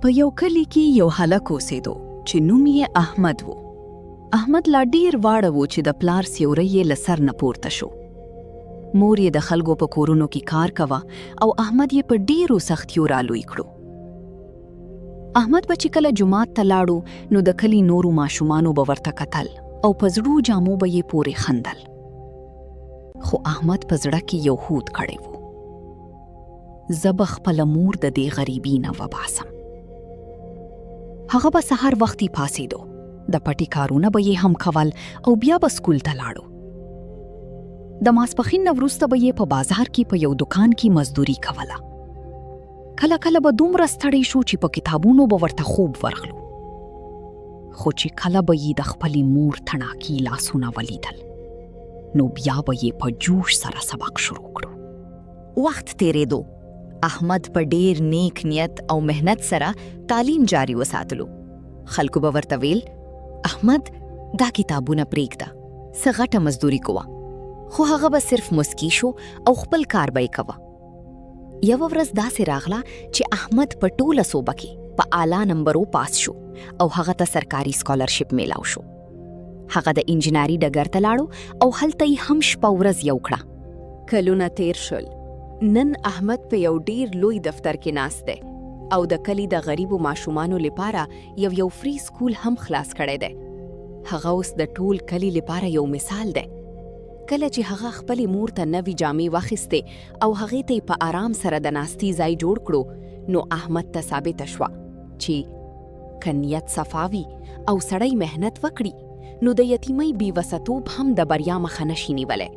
په یو کلی کې یو هلک اوسېدو چې نوم یې احمد و. احمد لا ډیر واړه و چې د پلار سیوری یې له سر نه پورته شو. مور یې د خلکو په کورونو کې کار کوه او احمد یې په ډیرو سختیو رالوی کړو. احمد به چې کله جومات ته لاړو نو د کلي نورو ماشومانو به ورته کتل او په زړو جامو به یې پورې خندل. خو احمد په زړه کې یو هوډ کړی و. زه به خپله مور د دې غریبۍ نه وباسم. هغه به سهار وختي پاڅېدو، د پټي کارونه به یې هم کول او بیا به سکول ته لاړو. د ماسپښین نه وروسته به یې په بازار کې په یو دکان کې مزدوري کوله. کله کله به دومره ستړی شو چې په کتابونو به ورته خوب ورغلو. خو چې کله به یې د خپلې مور تڼاکي لاسونه ولیدل نو بیا به یې په جوش سره سبق شروع کړو. وخت تیرېدو. احمد په ډیر نیک نیت او مهنت سره تعلیم جاری وساتلو. خلکو به ورته ویل احمد دا کتابونه پرېږده، څه غټه مزدوري کوه. خو هغه به صرف مسکی شو او خپل کار به یې کوه. یوه ورځ داسې راغله چې احمد په ټوله صوبه کې په اعلی نمبرو پاس شو او هغه ته سرکاري سکالرشپ میلاو شو. هغه د انجینري ډګر ته لاړو او هلته یې هم شپه ورځ یو کړه. کلونه تیر شول. نن احمد په یو ډیر لوی دفتر کې ناست دی او د کلی د غریبو ماشومانو لپاره یو فری سکول هم خلاص کړی دی. هغه اوس د ټول کلی لپاره یو مثال دی. کله چې هغه خپلې مور ته نوې جامې واخیستې او هغې ته یې په آرام سره د ناستي ځای جوړ کړو نو احمد ته ثابته شوه چې که نیت صفا وي او سړی محنت وکړي نو د یتیمۍ بېوسه‌توب هم د بریا مخه نشي نیولی.